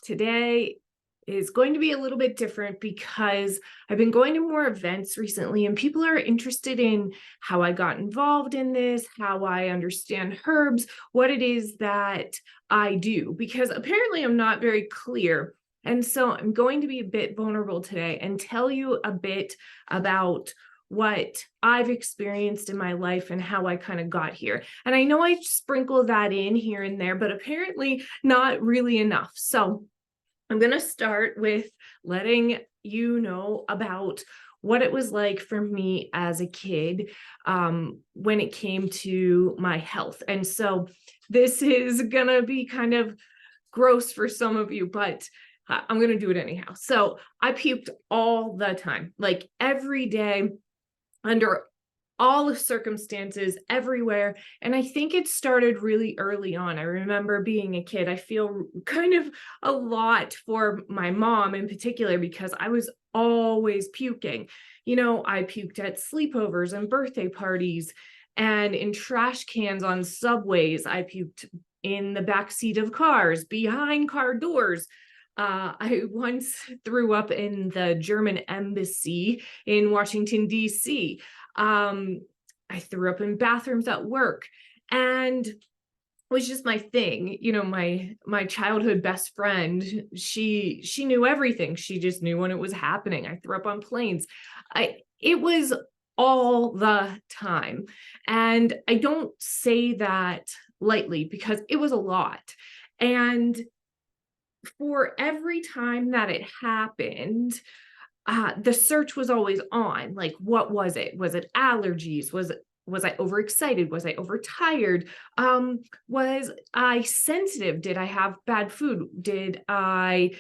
Today is going to be a little bit different because I've been going to more events recently and people are interested in how I got involved in this, how I understand herbs, what it is that I do, because apparently I'm not very clear. And so I'm going to be a bit vulnerable today and tell you a bit about what I've experienced in my life and how I kind of got here. And I know I sprinkle that in here and there, but apparently not really enough. So I'm going to start with letting you know about what it was like for me as a kid when it came to my health. And so this is going to be kind of gross for some of you, but I'm going to do it anyhow. So I puked all the time, like every day, under all the circumstances, everywhere. And I think it started really early on. I remember being a kid, I feel kind of a lot for my mom in particular, because I was always puking. You know, I puked at sleepovers and birthday parties and in trash cans on subways. I puked in the back seat of cars, behind car doors. I once threw up in the German embassy in Washington, D.C. I threw up in bathrooms at work, and it was just my thing. You know, my childhood best friend, she knew everything. She just knew when it was happening. I threw up on planes. It was all the time. And I don't say that lightly because it was a lot. And for every time that it happened, the search was always on. Like, what was it? Was it allergies? Was I overexcited? Was I overtired? Was I sensitive? Did I have bad food? Did I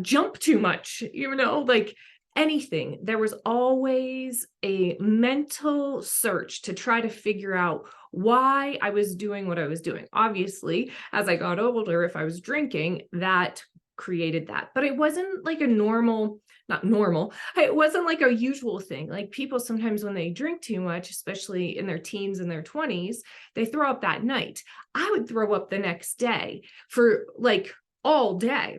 jump too much? You know, like anything. There was always a mental search to try to figure out why I was doing what I was doing. Obviously, as I got older, if I was drinking, that created that. But it wasn't like a normal, not normal, it wasn't like a usual thing. Like people sometimes when they drink too much, especially in their teens and their 20s, they throw up that night. I would throw up the next day for like all day.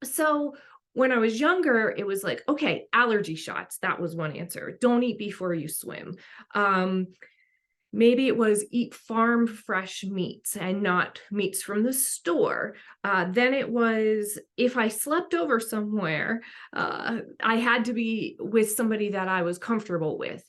So when I was younger, it was like, okay, allergy shots. That was one answer. Don't eat before you swim. Maybe it was eat farm fresh meats and not meats from the store. Then it was if I slept over somewhere, I had to be with somebody that I was comfortable with.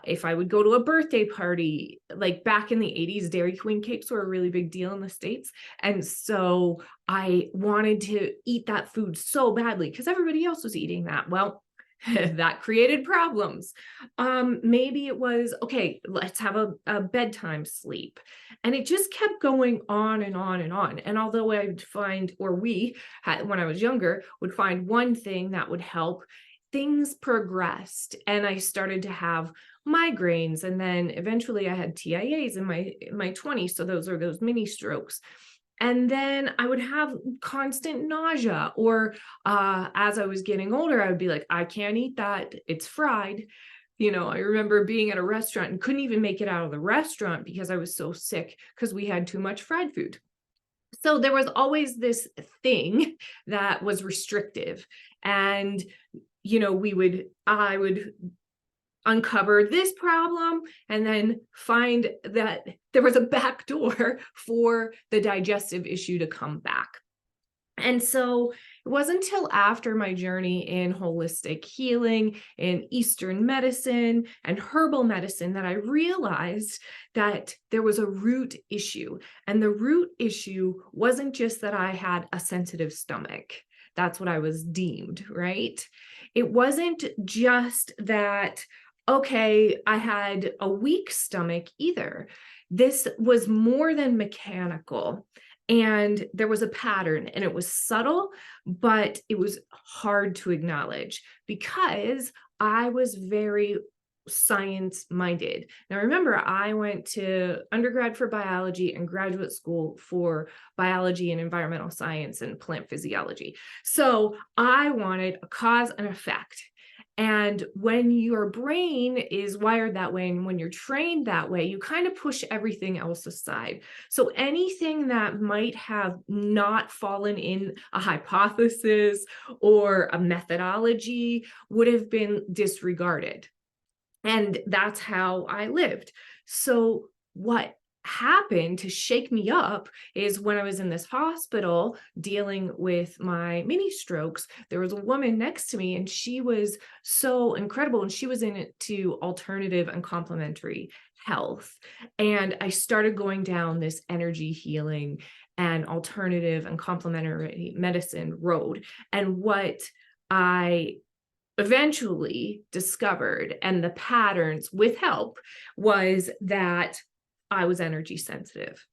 If I would go to a birthday party, like back in the 80s, Dairy Queen cakes were a really big deal in the States. And so I wanted to eat that food so badly because everybody else was eating that. Well, that created problems. Maybe it was, okay, let's have a bedtime sleep. And it just kept going on and on and on. And although I would find, or we had, when I was younger, would find one thing that would help, things progressed and I started to have migraines. And then eventually I had TIAs in my 20s. So those are those mini strokes. And then I would have constant nausea, or as I was getting older, I would be like, I can't eat that. It's fried. You know, I remember being at a restaurant and couldn't even make it out of the restaurant because I was so sick because we had too much fried food. So there was always this thing that was restrictive. And, you know, I would uncover this problem and then find that there was a back door for the digestive issue to come back. And so it wasn't until after my journey in holistic healing, in Eastern medicine and herbal medicine that I realized that there was a root issue. And the root issue wasn't just that I had a sensitive stomach. That's what I was deemed, right? It wasn't just that, okay, I had a weak stomach either. This was more than mechanical. And there was a pattern and it was subtle, but it was hard to acknowledge because I was very science minded. Now, remember, I went to undergrad for biology and graduate school for biology and environmental science and plant physiology. So I wanted a cause and effect. And when your brain is wired that way, and when you're trained that way, you kind of push everything else aside. So anything that might have not fallen in a hypothesis or a methodology would have been disregarded. And that's how I lived. So what happened to shake me up is when I was in this hospital dealing with my mini strokes, there was a woman next to me and she was so incredible, and she was into alternative and complementary health. And I started going down this energy healing and alternative and complementary medicine road. And what I eventually discovered, and the patterns with help, was that I was energy sensitive.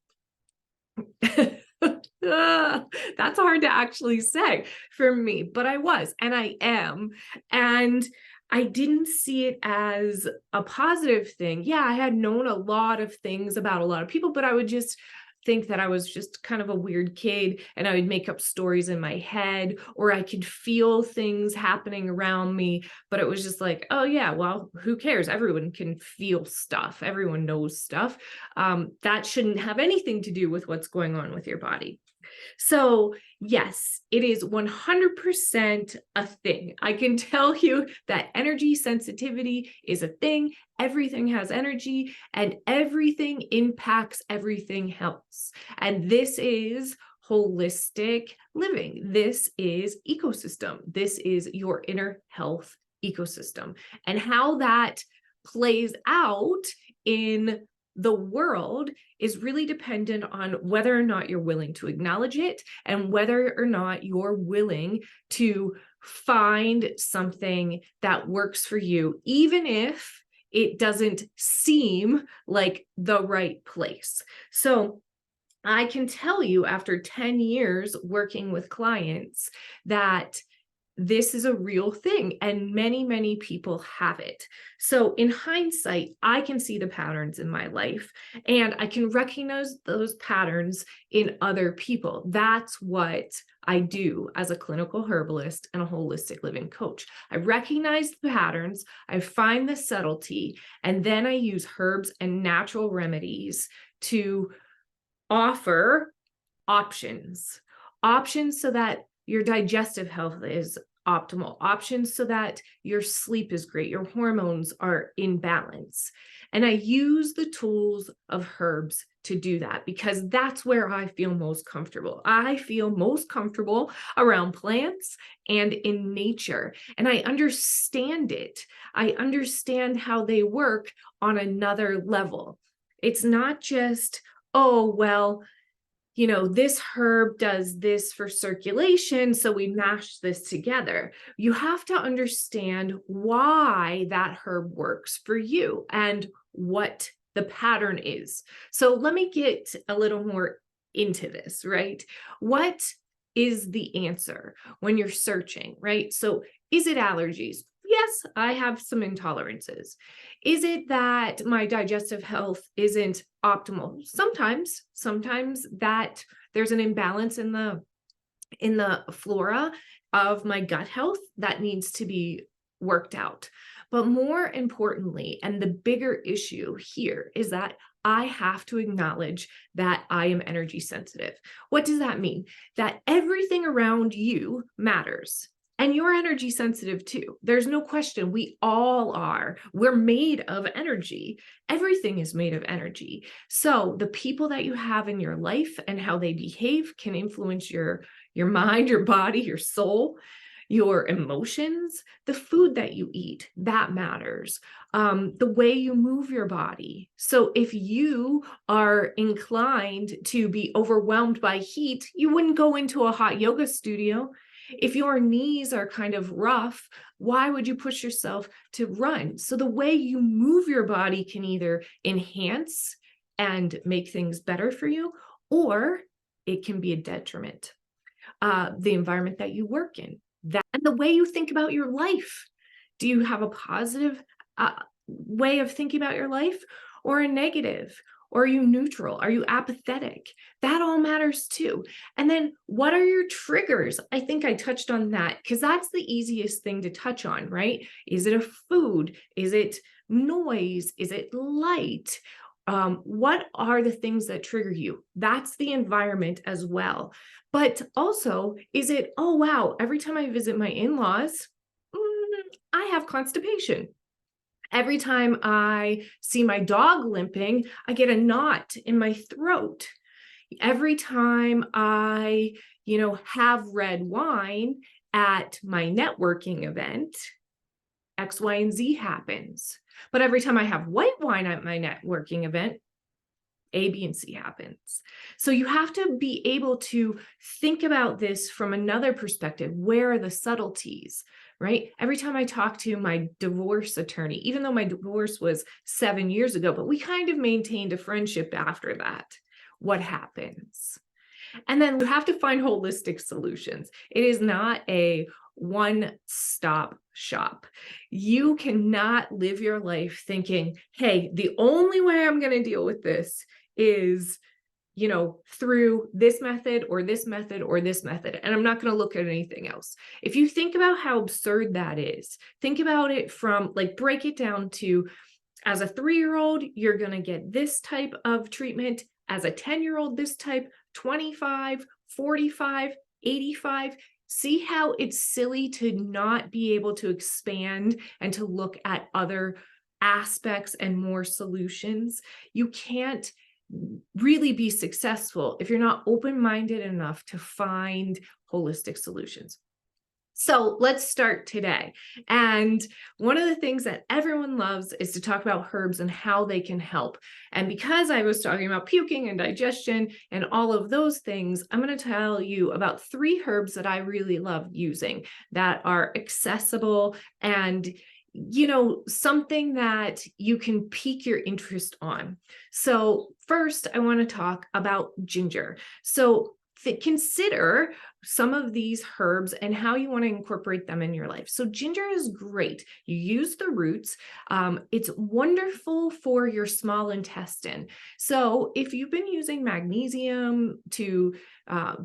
That's hard to actually say for me, but I was, and I am. And I didn't see it as a positive thing. Yeah, I had known a lot of things about a lot of people, but I would just think that I was just kind of a weird kid, and I would make up stories in my head, or I could feel things happening around me, but it was just like, oh yeah, well, who cares? Everyone can feel stuff. Everyone knows stuff. That shouldn't have anything to do with what's going on with your body. So yes, it is 100% a thing. I can tell you that energy sensitivity is a thing. Everything has energy, and everything impacts everything else. And this is holistic living. This is ecosystem. This is your inner health ecosystem. And how that plays out in the world is really dependent on whether or not you're willing to acknowledge it, and whether or not you're willing to find something that works for you, even if it doesn't seem like the right place. So I can tell you, after 10 years working with clients, that this is a real thing, and many, many people have it. So in hindsight, I can see the patterns in my life, and I can recognize those patterns in other people. That's what I do as a clinical herbalist and a holistic living coach. I recognize the patterns, I find the subtlety, and then I use herbs and natural remedies to offer options so that your digestive health is optimal, options so that your sleep is great, your hormones are in balance. And I use the tools of herbs to do that, because that's where I feel most comfortable. I feel most comfortable around plants and in nature, and I understand it. I understand how they work on another level. It's not just, oh, well, you know, this herb does this for circulation, so we mash this together. You have to understand why that herb works for you and what the pattern is. So let me get a little more into this, right? What is the answer when you're searching, right? So is it allergies? Yes, I have some intolerances. Is it that my digestive health isn't optimal? Sometimes that there's an imbalance in the flora of my gut health that needs to be worked out. But more importantly, and the bigger issue here, is that I have to acknowledge that I am energy sensitive. What does that mean? That everything around you matters. And you're energy sensitive too. There's no question. We all are. We're made of energy. Everything is made of energy. So the people that you have in your life and how they behave can influence your mind, your body, your soul, your emotions, the food that you eat, that matters. The way you move your body. So if you are inclined to be overwhelmed by heat, you wouldn't go into a hot yoga studio. If your knees are kind of rough, why would you push yourself to run? So the way you move your body can either enhance and make things better for you, or it can be a detriment. The environment that you work in, that, and the way you think about your life. Do you have a positive way of thinking about your life, or a negative? Or are you neutral? Are you apathetic? That all matters too. And then what are your triggers? I think I touched on that because that's the easiest thing to touch on, right? Is it a food? Is it noise? Is it light? What are the things that trigger you? That's the environment as well. But also, is it, oh, wow, every time I visit my in-laws, I have constipation. Every time I see my dog limping, I get a knot in my throat. Every time I, have red wine at my networking event, X, Y, and Z happens. But every time I have white wine at my networking event, A, B, and C happens. So you have to be able to think about this from another perspective. Where are the subtleties, right? Every time I talk to my divorce attorney, even though my divorce was 7 years ago, but we kind of maintained a friendship after that, what happens? And then you have to find holistic solutions. It is not a one-stop shop. You cannot live your life thinking, hey, the only way I'm going to deal with this is, through this method or this method or this method, and I'm not going to look at anything else. If you think about how absurd that is, think about it from break it down to, as a 3-year-old, you're going to get this type of treatment. As a 10-year-old, this type, 25, 45, 85. See how it's silly to not be able to expand and to look at other aspects and more solutions. You can't really be successful if you're not open-minded enough to find holistic solutions. So let's start today. And one of the things that everyone loves is to talk about herbs and how they can help. And because I was talking about puking and digestion and all of those things, I'm going to tell you about 3 herbs that I really love using that are accessible and something that you can pique your interest on. So first, I want to talk about ginger. So consider some of these herbs and how you want to incorporate them in your life. So ginger is great. You use the roots. It's wonderful for your small intestine. So if you've been using magnesium to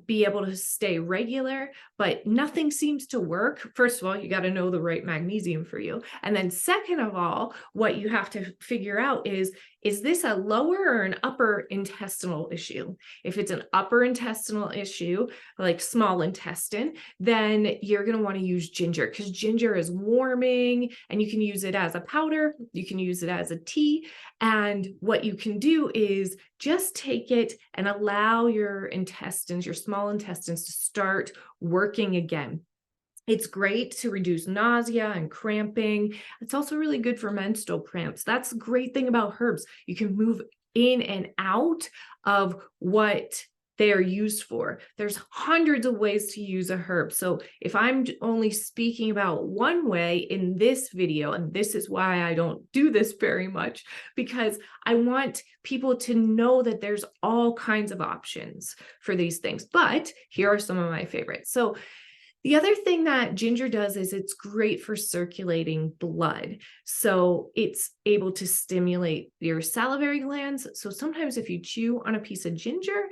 be able to stay regular, but nothing seems to work, first of all, you got to know the right magnesium for you. And then second of all, what you have to figure out is this a lower or an upper intestinal issue? If it's an upper intestinal issue, like small intestine, then you're going to want to use ginger because ginger is warming and you can use it as a powder. You can use it as a tea. And what you can do is just take it and allow your intestines, your small intestines, to start working again. It's great to reduce nausea and cramping. It's also really good for menstrual cramps. That's a great thing about herbs. You can move in and out of what they are used for. There's hundreds of ways to use a herb. So if I'm only speaking about one way in this video, and this is why I don't do this very much, because I want people to know that there's all kinds of options for these things. But here are some of my favorites. So the other thing that ginger does is it's great for circulating blood. So it's able to stimulate your salivary glands. So sometimes if you chew on a piece of ginger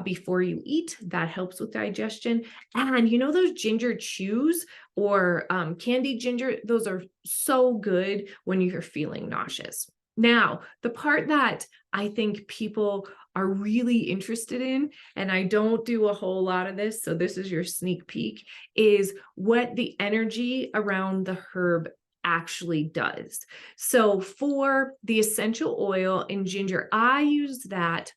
before you eat, that helps with digestion. And those ginger chews or candied ginger, those are so good when you're feeling nauseous. Now, the part that I think people are really interested in, and I don't do a whole lot of this, so this is your sneak peek, is what the energy around the herb actually does. So for the essential oil in ginger, I use that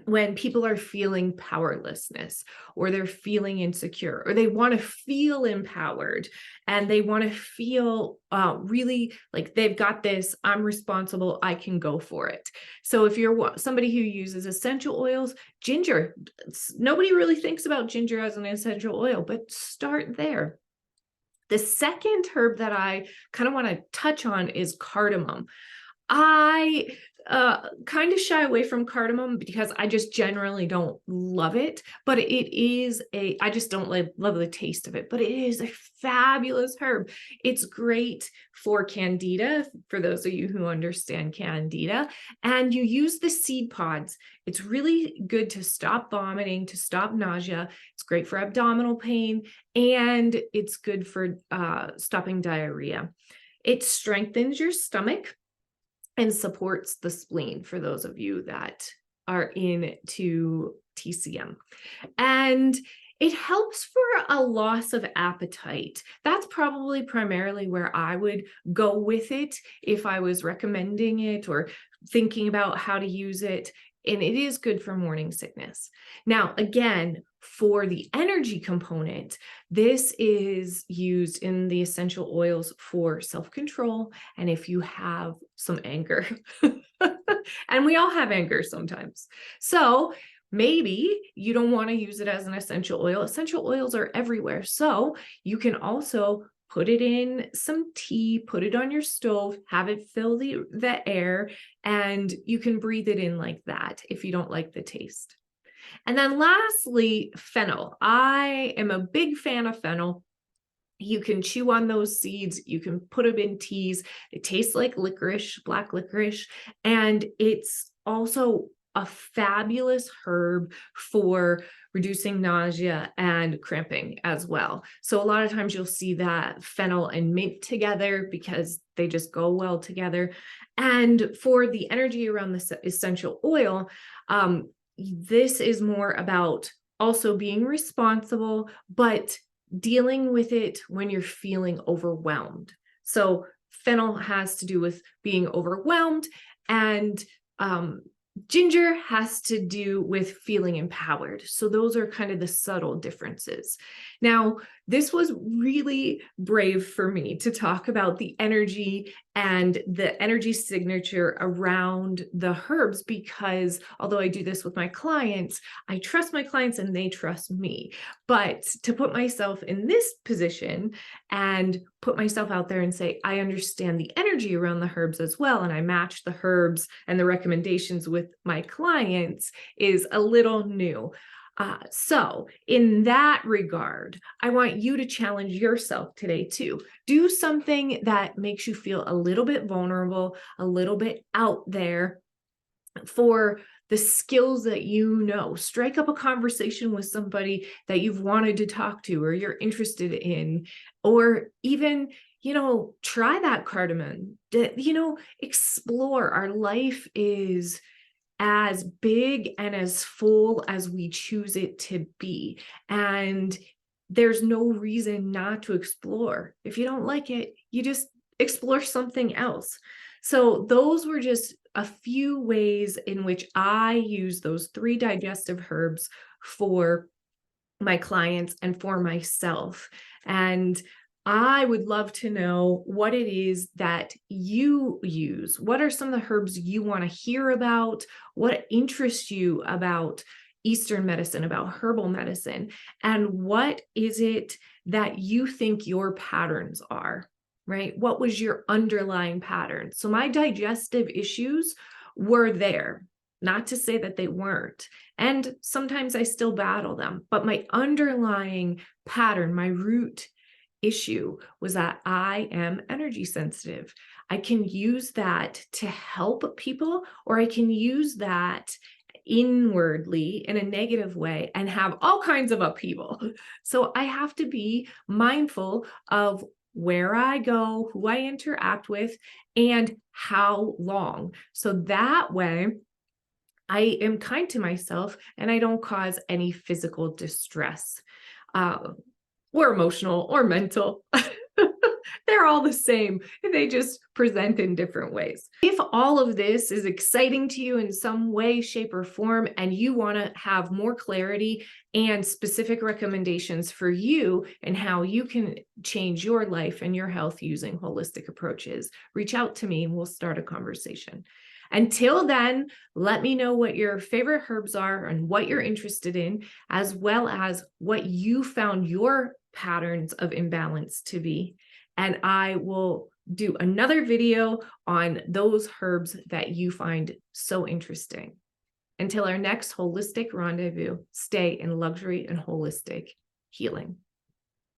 when people are feeling powerlessness or they're feeling insecure or they want to feel empowered and they want to feel really like they've got this, I'm responsible, I can go for it. So if you're somebody who uses essential oils, ginger, nobody really thinks about ginger as an essential oil, but start there. The second herb that I kind of want to touch on is cardamom. I kind of shy away from cardamom because I just generally don't love it, but I just don't love the taste of it, but it is a fabulous herb. It's great for candida, for those of you who understand candida, and you use the seed pods. It's really good to stop vomiting, to stop nausea. It's great for abdominal pain, and it's good for stopping diarrhea. It strengthens your stomach and supports the spleen for those of you that are into TCM. And it helps for a loss of appetite. That's probably primarily where I would go with it if I was recommending it or thinking about how to use it. And it is good for morning sickness. Now, again, for the energy component, this is used in the essential oils for self-control and if you have some anger. And we all have anger sometimes. So maybe you don't want to use it as an essential oil. Essential oils are everywhere. So you can also put it in some tea, put it on your stove, have it fill the air, and you can breathe it in like that if you don't like the taste. And then lastly, fennel. I am a big fan of fennel. You can chew on those seeds. You can put them in teas. It tastes like licorice, black licorice, and it's also a fabulous herb for reducing nausea and cramping as well. So a lot of times you'll see that fennel and mint together because they just go well together. And for the energy around the essential oil, this is more about also being responsible, but dealing with it when you're feeling overwhelmed. So fennel has to do with being overwhelmed, and ginger has to do with feeling empowered. So those are kind of the subtle differences. Now, this was really brave for me to talk about the energy and the energy signature around the herbs, because although I do this with my clients, I trust my clients and they trust me. But to put myself in this position and put myself out there and say, I understand the energy around the herbs as well, and I match the herbs and the recommendations with my clients is a little new. So in that regard, I want you to challenge yourself today too. Do something that makes you feel a little bit vulnerable, a little bit out there for the skills that you know. Strike up a conversation with somebody that you've wanted to talk to or you're interested in, or even, try that cardamom. Explore. Our life is as big and as full as we choose it to be. And there's no reason not to explore. If you don't like it, you just explore something else. So those were just a few ways in which I use those 3 digestive herbs for my clients and for myself. And I would love to know what it is that you use. What are some of the herbs you want to hear about? What interests you about Eastern medicine, about herbal medicine? And what is it that you think your patterns are, right? What was your underlying pattern? So my digestive issues were there. Not to say that they weren't. And sometimes I still battle them. But my underlying pattern, my root issue was that I am energy sensitive. I can use that to help people, or I can use that inwardly in a negative way and have all kinds of upheaval. So I have to be mindful of where I go, who I interact with, and how long. So that way I am kind to myself and I don't cause any physical distress. Or emotional or mental. They're all the same. They just present in different ways. If all of this is exciting to you in some way, shape, or form, and you want to have more clarity and specific recommendations for you and how you can change your life and your health using holistic approaches, reach out to me and we'll start a conversation. Until then, let me know what your favorite herbs are and what you're interested in, as well as what you found your patterns of imbalance to be. And I will do another video on those herbs that you find so interesting. Until our next holistic rendezvous, stay in luxury and holistic healing.